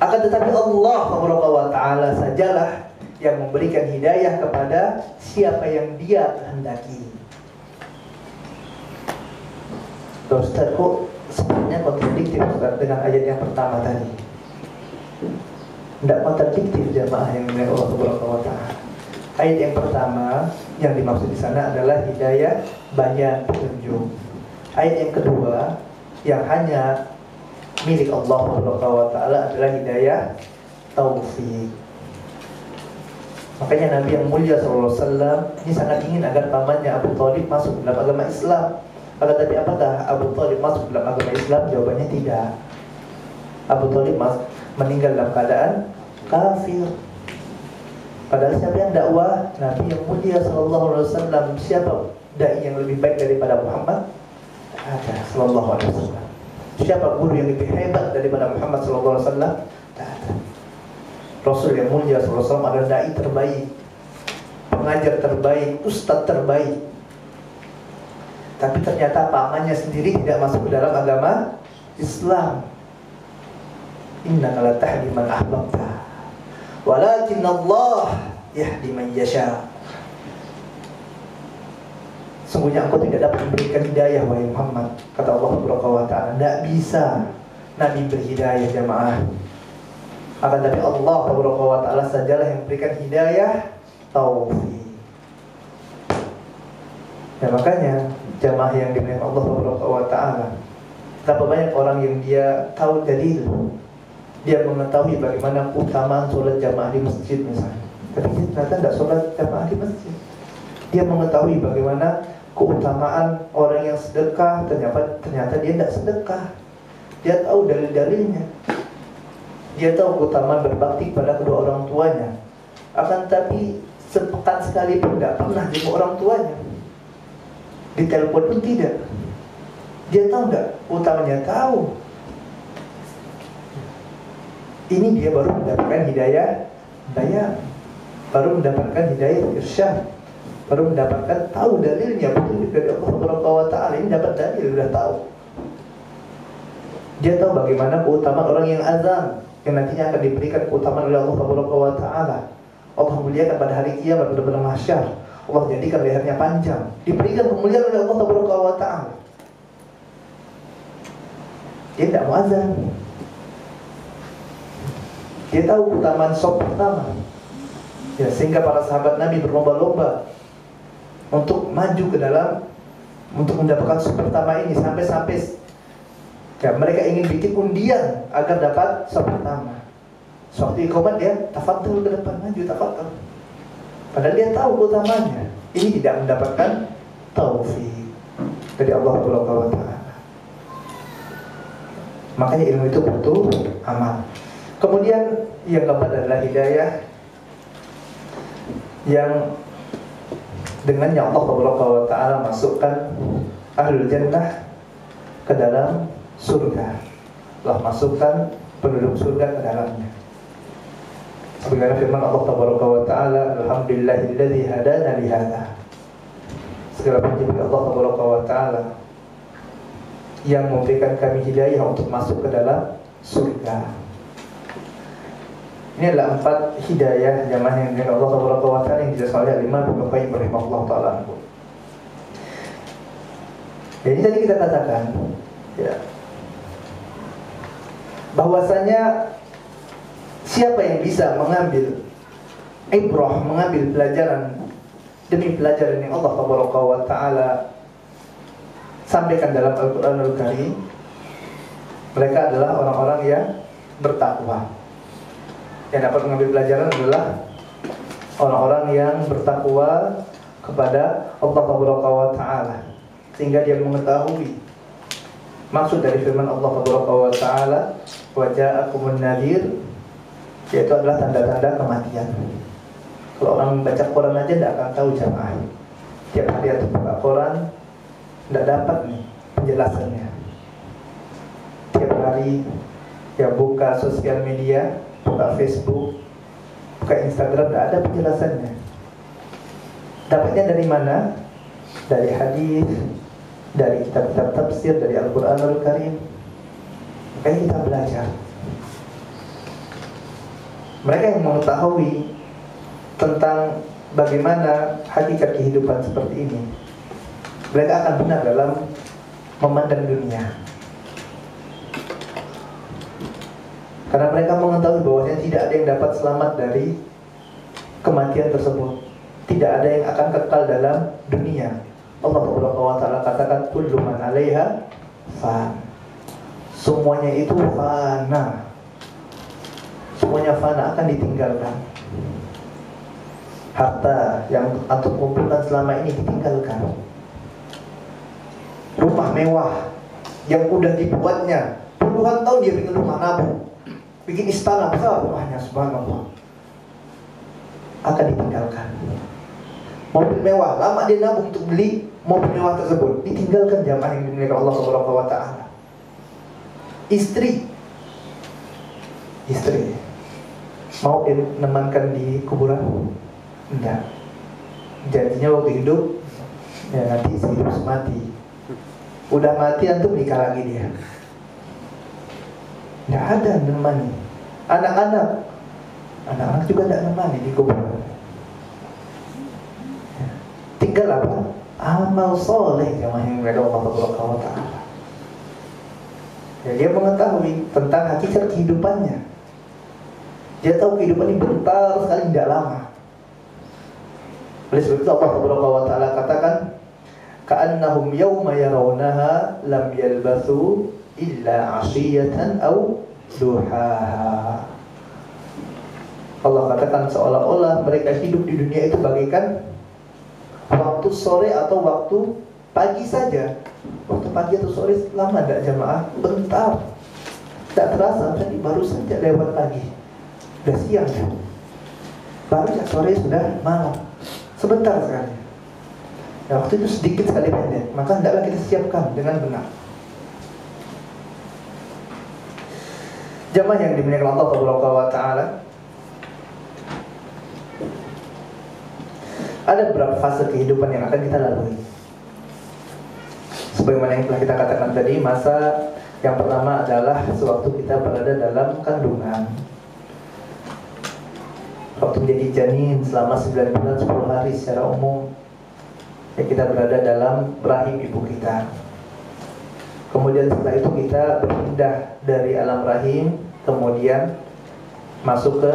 Akan tetapi Allah Subhanahu wa taala sajalah yang memberikan hidayah kepada siapa yang Dia kehendaki. Ustaz, kok sebenarnya kontradiktif dengan ayat yang pertama tadi? Tidak kontradiktif jamaah yang dimiliki Allah Subhanahu wa taala. Ayat yang pertama yang dimaksud di sana adalah hidayah bayan, petunjuk. Ayat yang kedua yang hanya milik Allah Subhanahu wa taala adalah hidayah taufik. Makanya Nabi yang mulia sallallahu alaihi wasallam ini sangat ingin agar pamannya Abu Thalib masuk dalam agama Islam. Akan tapi apakah Abu Thalib masuk dalam agama Islam? Jawabannya tidak. Abu Thalib meninggal dalam keadaan kafir. Padahal siapa yang dakwah? Nabi yang mulia sallallahu alaihi wasallam. Siapa dai yang lebih baik daripada Muhammad? Ada, sallallahu alaihi wasallam. Siapa guru yang lebih hebat daripada Muhammad sallallahu alaihi wasallam? Tak ada. Rasul yang mulia sallallahu alaihi wasallam adalah dai terbaik, pengajar terbaik, ustadz terbaik. Tapi ternyata pamannya sendiri tidak masuk ke dalam agama Islam. Innaka la tahdi man ahbabta walakin Allah yahdi man yasha. sungguhnya engkau tidak dapat memberikan hidayah wahai Muhammad. Kata Allah Subhanahu wa taala, tidak bisa Nabi berhidayah jamaah. Akan tapi Allah Subhanahu wa taala sajalah yang memberikan hidayah taufik. Ya makanya jamaah yang dimuliakan Allah Subhanahu wa taala, betapa banyak orang yang dia tahu dalil, dia mengetahui bagaimana keutamaan sholat jamaah di masjid misalnya, tapi dia ternyata tidak sholat jamaah di masjid. Dia mengetahui bagaimana keutamaan orang yang sedekah, ternyata dia tidak sedekah. Dia tahu dalil-dalilnya, dia tahu keutamaan berbakti pada kedua orang tuanya, akan tapi sepekan sekali pun tidak pernah jenguk orang tuanya, ditelepon pun tidak. Dia tahu nggak utamanya? Tahu. Ini dia baru mendapatkan hidayah baru mendapatkan hidayah irsyad, baru mendapatkan tahu dalilnya betul dari Allah Subhanahu wa taala. Ini dapat dalil, sudah tahu. Dia tahu bagaimana keutamaan orang yang azan, yang nantinya akan diberikan keutamaan oleh Allah Subhanahu wa taala. Allah muliakan pada hari kiamat, pada mahsyar. Allah jadikan lehernya panjang, diberikan kemuliaan oleh Allah Subhanahu wa taala. Dia tidak mau azan. Dia tahu keutamaan shaf pertama. Ya, sehingga para sahabat Nabi berlomba-lomba untuk maju ke dalam, untuk mendapatkan shaf pertama ini, sampai ya, mereka ingin bikin undian agar dapat shaf pertama. Sewaktu iqamah dia tafadhol ke depan, maju tafadhol. Padahal dia tahu keutamaannya. Ini tidak mendapatkan taufik dari Allah Subhanahu wa taala. Makanya ilmu itu butuh amal. Kemudian yang keempat adalah hidayah yang dengannya Allah Subhanahu wa taala masukkan ahlul jannah ke dalam surga. Allah masukkan penduduk surga ke dalamnya. Sebagaimana firman Allah Subhanahu wa taala, alhamdulillahilladzi hadana li hadza. Segala puji bagi Allah Subhanahu wa taala yang memberikan kami hidayah untuk masuk ke dalam surga. Ini adalah 4 hidayah jamaah yang dengan Allah Subhanahu wa taala yang dijelaskan oleh Imam Ibnu Qayyim rahimahullah taala. Jadi tadi kita katakan ya, bahwasanya siapa yang bisa mengambil ibrah, mengambil pelajaran demi pelajaran yang Allah Subhanahu wa taala sampaikan dalam Al-Qur'anul Karim, mereka adalah orang-orang yang bertakwa. Yang dapat mengambil pelajaran adalah orang-orang yang bertakwa kepada Allah Subhanahu wa taala, sehingga dia mengetahui maksud dari firman Allah Subhanahu wa taala, wa ja'akumun nadhir, yaitu adalah tanda-tanda kematian. Kalau orang membaca Quran aja tidak akan tahu jamaah. Tiap hari atau buka Quran tidak dapat nih penjelasannya. Tiap hari ya buka sosial media, buka Facebook, buka Instagram, tidak ada penjelasannya. Dapatnya dari mana? Dari hadis, dari kitab-kitab tafsir, dari Al-Qur'anul Karim. Makanya kita belajar. Mereka yang mengetahui tentang bagaimana hakikat kehidupan seperti ini, mereka akan benar dalam memandang dunia. Karena mereka mengetahui bahwasanya tidak ada yang dapat selamat dari kematian tersebut. Tidak ada yang akan kekal dalam dunia. Allah Subhanahu wa taala katakan kullu man 'alaiha fan. Semuanya itu fana. Semuanya fana, akan ditinggalkan. Harta yang antum kumpulkan selama ini ditinggalkan. Rumah mewah yang udah dibuatnya puluhan tahun, dia bikin rumah nabung, bikin istana besar rumahnya, subhanallah, akan ditinggalkan. Mobil mewah, lama dia nabung untuk beli mobil mewah tersebut, ditinggalkan jamaah yang dimuliakan Allah Subhanahu wa taala. Istri mau menemankan di kuburan? Enggak. Janjinya waktu hidup ya nanti sehidup semati. Udah mati antum nikah lagi dia. Enggak ada nemani. Anak-anak juga enggak nemani di kuburan. Tinggal apa? amal soleh jamaah yang ada Allah Taala. Ya, dia mengetahui tentang hakikat kehidupannya. Dia tahu kehidupan ini bentar sekali, tidak lama. Oleh sebab itu Allah Taala katakan, ka'annahum yawma yarawnaha lam yalbathu illa 'ashiyatan aw duhaha. Allah katakan seolah-olah mereka hidup di dunia itu bagaikan waktu sore atau waktu pagi saja. Waktu pagi atau sore lama tidak jamaah? Bentar. Tidak terasa, tadi baru saja lewat pagi. Sudah siang ya. Baru sore sudah malam. Sebentar sekali. Ya, waktu itu sedikit sekali pendek. Maka hendaklah kita siapkan dengan benar. Jamaah yang dimuliakan Allah Subhanahu Taala, ada beberapa fase kehidupan yang akan kita lalui. Sebagaimana yang telah kita katakan tadi, masa yang pertama adalah sewaktu kita berada dalam kandungan. Waktu menjadi janin selama 9 bulan 10 hari secara umum, ya, kita berada dalam rahim ibu kita. Kemudian setelah itu kita berpindah dari alam rahim, kemudian masuk ke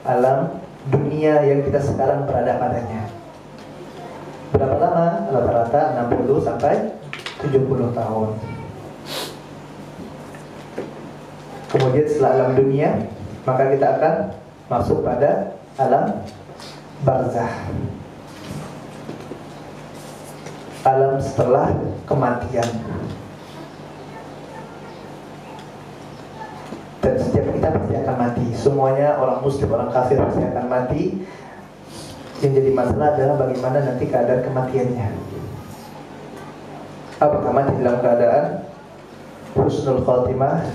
alam dunia yang kita sekarang berada padanya. Berapa lama? Rata-rata 60 sampai 70 tahun. Kemudian setelah alam dunia, maka kita akan masuk pada alam barzah, alam setelah kematian. Dan setiap kita pasti akan mati. Semuanya, orang muslim, orang kafir pasti akan mati. Yang jadi masalah adalah bagaimana nanti keadaan kematiannya. Apakah mati dalam keadaan husnul khatimah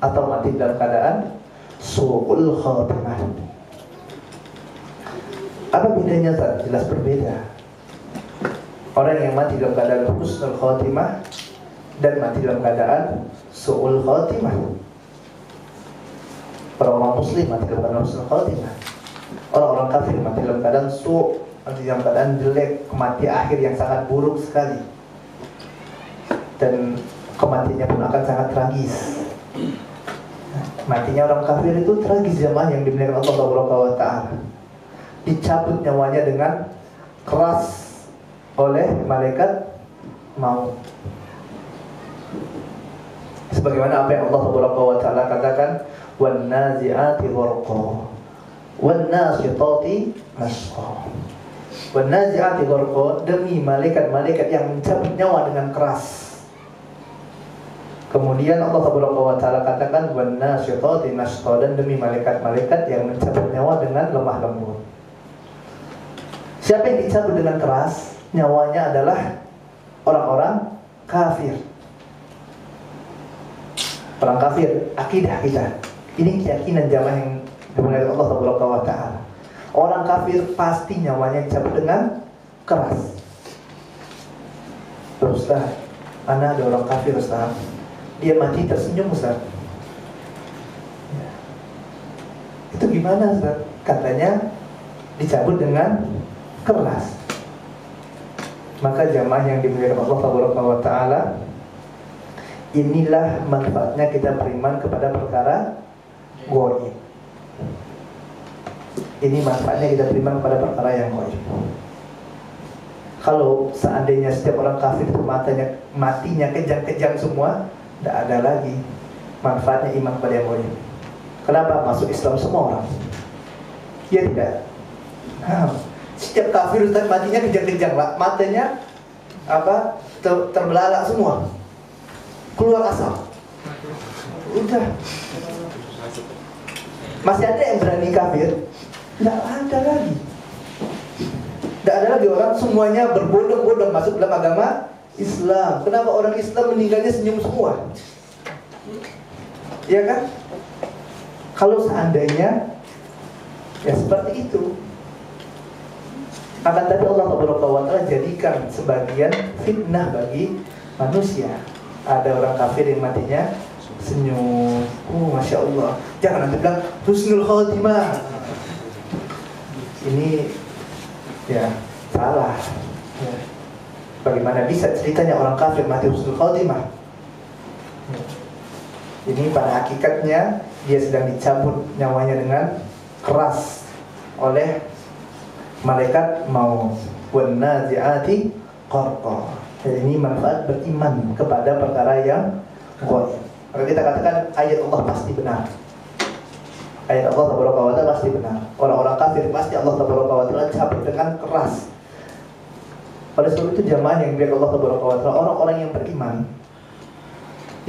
atau mati dalam keadaan su'ul khatimah? Apa bedanya? Jelas berbeda. Orang yang mati dalam keadaan husnul khatimah dan mati dalam keadaan su'ul khatimah. Orang-orang muslim mati dalam keadaan husnul khatimah. Orang-orang kafir mati dalam keadaan mati dalam keadaan jelek, kematian akhir yang sangat buruk sekali. Dan kematiannya pun akan sangat tragis. Matinya orang kafir itu tragis jamaah yang dimuliakan Allah Subhanahu wa Ta'ala. Dicabut nyawanya dengan keras oleh malaikat maut. Sebagaimana apa yang Allah Subhanahu wa Ta'ala katakan, wan nazi'ati gharqa wan nasitati nasqa. Wan nazi'ati gharqa, demi malaikat-malaikat yang mencabut nyawa dengan keras. Kemudian Allah Subhanahu wa Ta'ala katakan wan nasitati nasqa, dan demi malaikat-malaikat yang mencabut nyawa dengan lemah lembut. Siapa yang dicabut dengan keras nyawanya adalah orang-orang kafir. Orang kafir, akidah kita. Ini keyakinan jamaah yang dimuliakan Allah Subhanahu wa Ta'ala. Orang kafir pasti nyawanya dicabut dengan keras. Ustaz, ana ada orang kafir Ustaz, dia mati tersenyum Ustaz. Ya. Itu gimana Ustaz? Katanya dicabut dengan keras. Maka jamaah yang dimuliakan Allah Subhanahu wa Ta'ala, inilah manfaatnya kita beriman kepada perkara gaib. Ini manfaatnya kita beriman kepada perkara yang gaib. Kalau seandainya setiap orang kafir itu matinya kejang-kejang semua, tidak ada lagi manfaatnya iman kepada yang gaib. Kenapa? Masuk Islam semua orang. Ya tidak. Setiap kafir Ustaz matinya kejang-kejang, matanya terbelalak semua, keluar asap. Udah. Masih ada yang berani kafir? Tidak ada lagi. Tidak ada lagi orang semuanya berbondong-bondong masuk dalam agama Islam. Kenapa orang Islam meninggalnya senyum semua? Ya kan? Kalau seandainya ya seperti itu, akan tapi Allah Ta'ala jadikan sebagian fitnah bagi manusia. Ada orang kafir yang matinya senyum. Masya Allah. Jangan nanti bilang husnul khatimah. Ini ya salah ya. Bagaimana bisa ceritanya orang kafir mati husnul khotimah? Ini pada hakikatnya dia sedang dicabut nyawanya dengan keras oleh malaikat maut. Wan nazi'ati gharqa. Ini manfaat beriman kepada perkara yang gaib. Maka kita katakan ayat Allah pasti benar. Ayat Allah Tabaraka wa Ta'ala pasti benar. Orang-orang kafir pasti Allah Tabaraka wa Ta'ala cabut dengan keras. Oleh sebab itu jamaah yang biar Allah Tabaraka wa Ta'ala, orang-orang yang beriman,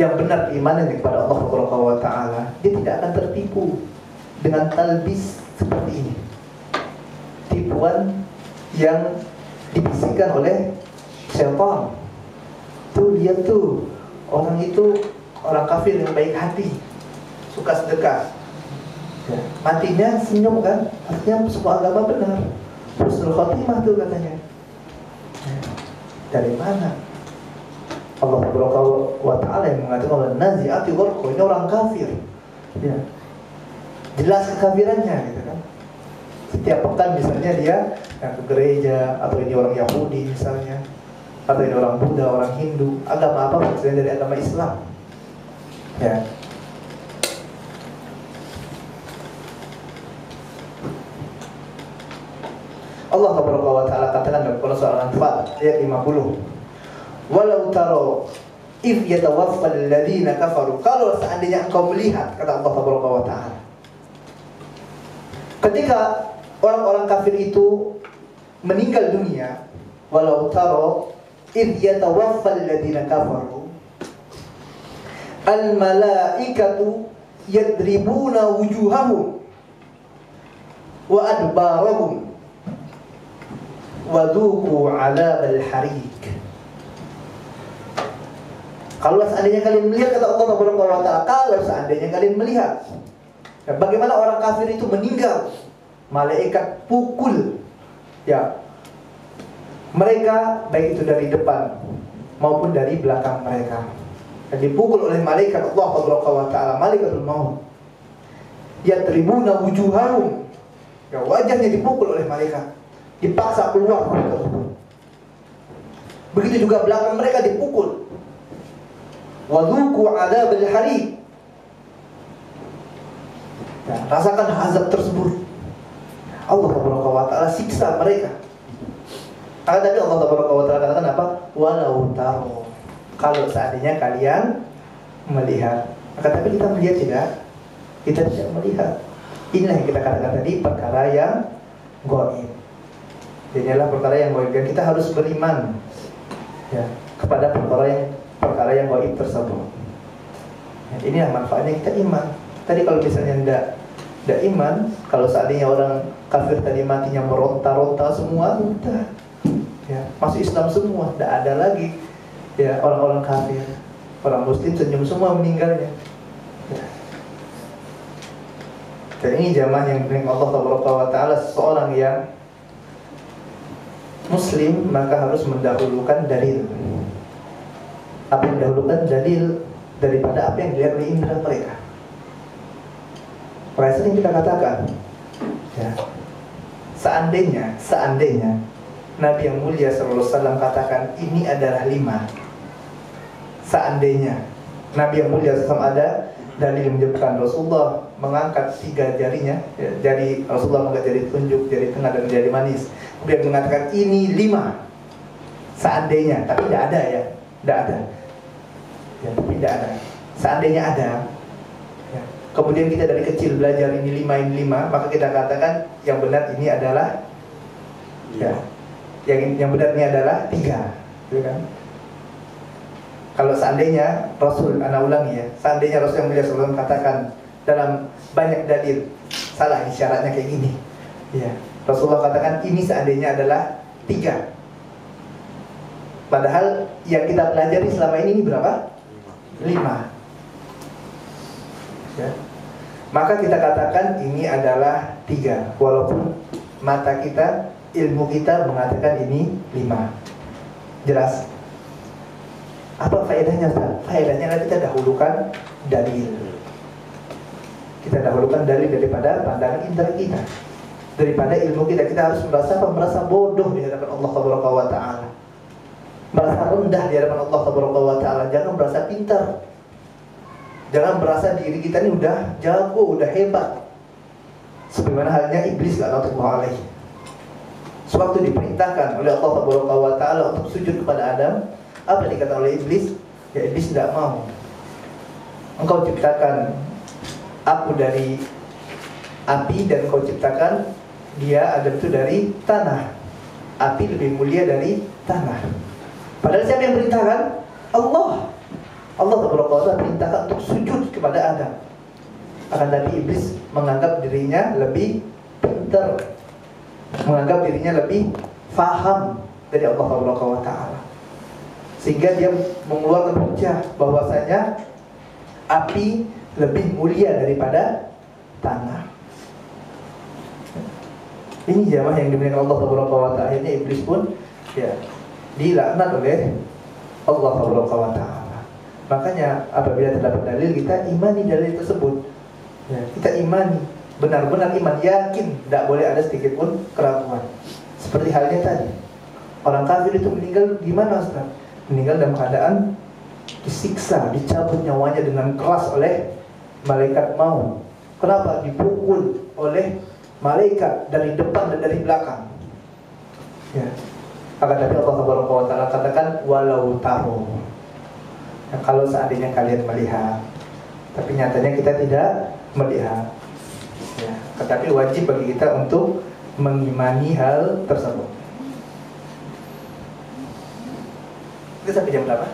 yang benar imannya kepada Allah Tabaraka wa Ta'ala, dia tidak akan tertipu dengan talbis seperti ini. Tipuan yang dibisikkan oleh syaitan. Tuh lihat tuh, orang itu orang kafir yang baik hati, suka sedekah, ya, matinya senyum kan, artinya semua agama benar. Husnul khotimah tuh katanya. Ya, dari mana? Allah Subhanahu wa Ta'ala yang mengatakan nazi'ati gharqa, ini orang kafir. Ya. Jelas kekafirannya gitu kan. Setiap pekan misalnya dia ke gereja, atau ini orang Yahudi misalnya, atau ini orang Buddha, orang Hindu, agama apa maksudnya dari agama Islam. Ya. Allah Taala katakan dalam surah Al-Anfal ayat 50, walau taro if yatawaffal alladziina kafaru, kalau seandainya engkau melihat, kata Allah Taala, ketika orang-orang kafir itu meninggal dunia, walau taro if yatawaffal alladziina kafaru al malaikatu yadribuna wujuhahum wa adbarahum wadzuqu 'adzabal hariq. Kalau seandainya kalian melihat, kata Allah Subhanahu wa Ta'ala, kalau seandainya kalian melihat bagaimana orang kafir itu meninggal, malaikat pukul ya mereka, baik itu dari depan maupun dari belakang mereka. Dipukul oleh malaikat Allah Subhanahu wa Ta'ala, malaikatul maut. Yatribuna wujuhahum, ya, wajahnya dipukul oleh malaikat, dipaksa keluar mereka. Begitu juga belakang mereka dipukul. Wadzuqu 'adzabal hariq, ya, rasakan azab tersebut. Allah Subhanahu wa Ta'ala siksa mereka. Akan tapi Allah Subhanahu wa Ta'ala katakan apa? Walau taro, kalau seandainya kalian melihat. Akan tapi kita melihat tidak? Kita tidak melihat. Inilah yang kita katakan tadi, perkara yang gaib. Inilah perkara yang gaib, dan kita harus beriman ya kepada perkara yang gaib tersebut. Ya, inilah manfaatnya kita iman. Tadi kalau misalnya tidak iman, kalau seandainya orang kafir tadi matinya meronta-ronta semua, udah ya, masuk Islam semua, tidak ada lagi ya orang-orang kafir. Orang muslim senyum semua meninggalnya ya. Dan ini jamaah yang dibimbing Allah Ta'ala, seseorang yang muslim maka harus mendahulukan dalil. Apa yang didahulukan? Dalil daripada apa yang dilihat oleh indera mereka. Sering kita katakan ya, seandainya Nabi yang mulia SAW katakan ini adalah 5, seandainya Nabi yang mulia SAW ada dalil menyebutkan Rasulullah mengangkat 3 jarinya ya, jari Rasulullah mengangkat jari telunjuk, jari tengah, dan jari manis, kemudian mengatakan ini 5, seandainya, tapi tidak ada ya, tidak ada ya, tidak ada. Seandainya ada ya, kemudian kita dari kecil belajar ini 5, maka kita katakan yang benar ini adalah ya, yang benar ini adalah 3, gitu kan? Kalau seandainya Rasul, anak ulangi ya, seandainya Rasul yang mulia SAW katakan dalam banyak dalil, salah ini syaratnya kayak gini ya, Rasulullah katakan ini seandainya adalah 3, padahal yang kita pelajari selama ini berapa? 5 ya. Maka kita katakan ini adalah 3, walaupun mata kita, ilmu kita mengatakan ini 5. Jelas? Apa faedahnya? Faedahnya adalah kita dahulukan dalil. Kita dahulukan dalil daripada pandangan indera kita, daripada ilmu kita. Kita harus merasa bodoh di hadapan Allah Subhanahu wa Ta'ala. rendah di hadapan Allah Subhanahu wa taala. Jangan merasa pintar. Jangan merasa diri kita ini udah jago, udah hebat. Sebagaimana halnya iblis laknatullah alaihi. Sewaktu diperintahkan oleh Allah Subhanahu wa taala untuk sujud kepada Adam, apa dikatakan oleh iblis? Ya, iblis tidak mau. Engkau ciptakan aku dari api dan engkau ciptakan dia Adam itu dari tanah. Api lebih mulia dari tanah. Padahal siapa yang perintahkan? Allah. Allah Subhanahu wa taala perintahkan untuk sujud kepada Adam. Akan tapi iblis menganggap dirinya lebih pintar, menganggap dirinya lebih faham dari Allah Subhanahu wa taala. Sehingga dia mengeluarkan hujah bahwasanya api lebih mulia daripada tanah. Ini jamaah yang dimuliakan Allah Subhanahu wa taala. Akhirnya iblis pun ya dilaknat oleh Allah Subhanahu wa taala. Makanya apabila terdapat dalil, kita imani dalil tersebut. Ya, kita imani, benar-benar iman, yakin tidak boleh ada sedikit pun keraguan. Seperti halnya tadi, orang kafir itu meninggal gimana, Ustaz? Meninggal dalam keadaan disiksa, dicabut nyawanya dengan keras oleh malaikat maut. Kenapa? Dipukul oleh malaikat dari depan dan dari belakang. Ya. Akan tapi Allah Subhanahu wa taala katakan walau tahu. Nah, kalau seandainya kalian melihat, tapi nyatanya kita tidak melihat. Ya, tetapi wajib bagi kita untuk mengimani hal tersebut. Itu sampai jam berapa?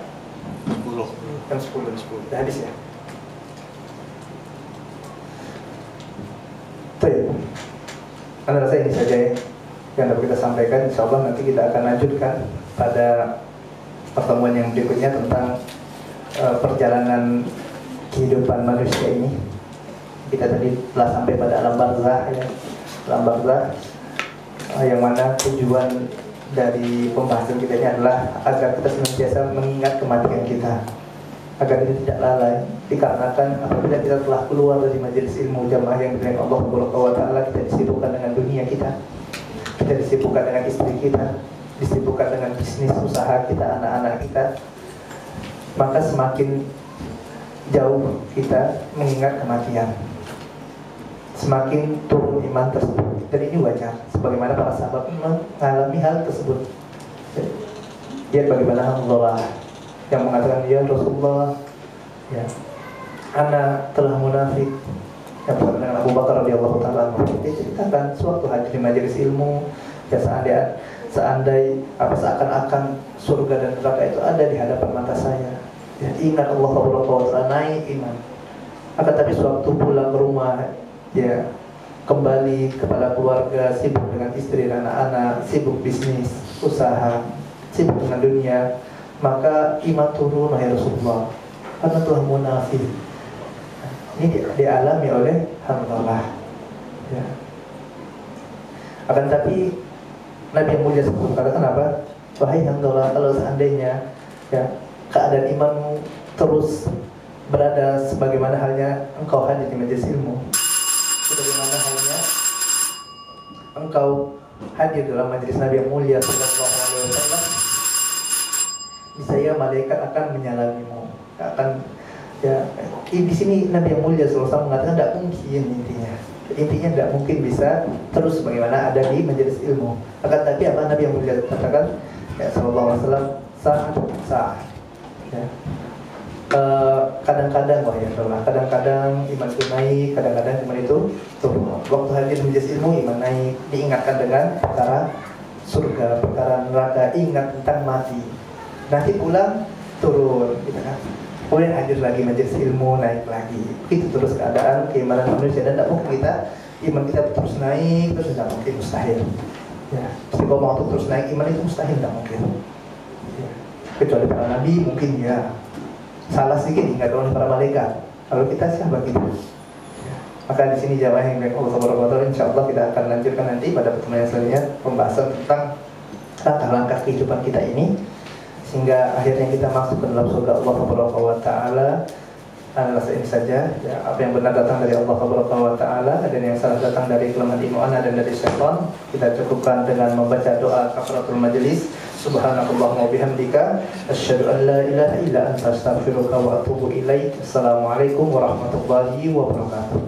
10. Jam 10. Udah habis ya? Baik. Anda rasa ini saja yang dapat kita sampaikan. Insyaallah nanti kita akan lanjutkan pada pertemuan yang berikutnya tentang perjalanan kehidupan manusia ini. Kita tadi telah sampai pada alam barzakh ya. Alam barzakh yang mana tujuan dari pembahasan kita ini adalah agar kita senantiasa mengingat kematian kita, agar kita tidak lalai. Dikarenakan apabila kita telah keluar dari majelis ilmu jamaah yang dimuliakan Allah Subhanahu wa taala, kita disibukkan dengan dunia kita disibukkan dengan istri kita, disibukkan dengan bisnis usaha kita, anak-anak kita, maka semakin jauh kita mengingat kematian, semakin turun iman tersebut. Dan ini wajar, sebagaimana para sahabat mengalami hal tersebut. Dia bagaimana Hamzah yang mengatakan, ya Rasulullah, ya, ana telah munafik. Yang bersama dengan Abu Bakar radhiyallahu taala, dia ceritakan suatu hari di majelis ilmu, ya seakan-akan surga dan neraka itu ada di hadapan mata saya. Ya, ingat Allah Subhanahu wa taala, naik iman. Akan tapi sewaktu pulang ke rumah, ya kembali kepada keluarga, sibuk dengan istri dan anak-anak, sibuk bisnis, usaha, sibuk dengan dunia, maka iman turun, wahai Rasulullah, karena telah munafik. Ini dialami oleh Hamzah. Ya. Akan tapi Nabi yang mulia sebelum katakan apa? Wahai Hamzah, kalau seandainya ya keadaan imanmu terus berada sebagaimana halnya engkau hadir di majelis ilmu, sebagaimana halnya engkau hadir dalam majelis Nabi yang mulia sallallahu alaihi wasallam, niscaya malaikat akan menyalamimu, akan ya. Di sini Nabi yang mulia sallallahu alaihi wasallam mengatakan tidak mungkin, intinya tidak mungkin bisa terus sebagaimana ada di majelis ilmu. Akan tapi apa Nabi yang mulia katakan ya sallallahu alaihi wasallam, saat ya. Kadang-kadang kadang-kadang iman itu naik, kadang-kadang iman itu turun. Waktu hadir majelis ilmu iman naik, diingatkan dengan perkara surga, perkara neraka, ingat tentang mati. Nanti pulang turun, gitu kan. Kemudian hadir lagi majelis ilmu, naik lagi. Itu terus keadaan keimanan manusia, dan tidak mungkin iman kita terus naik, terus tidak mungkin, mustahil. Ya, istiqomah untuk terus naik iman itu mustahil, tidak mungkin. Ya. Kecuali para nabi mungkin ya. Salah sedikit diingat oleh para malaikat. Kalau kita siapa gitu? Ya. Maka di sini jamaah yang baik Allah Subhanahu wa taala, insyaallah kita akan lanjutkan nanti pada pertemuan selanjutnya pembahasan tentang langkah-langkah kehidupan kita ini, sehingga akhirnya kita masuk ke dalam surga Allah Subhanahu wa taala. Adalah ini saja ya, apa yang benar datang dari Allah Subhanahu wa taala, dan yang salah datang dari kelemahan iman dan dari syaitan. Kita cukupkan dengan membaca doa kafaratul majelis. Subhanakallahumma wa bihamdika asyhadu an la ilaha illa anta astaghfiruka wa atubu ilaik. Assalamualaikum warahmatullahi wabarakatuh.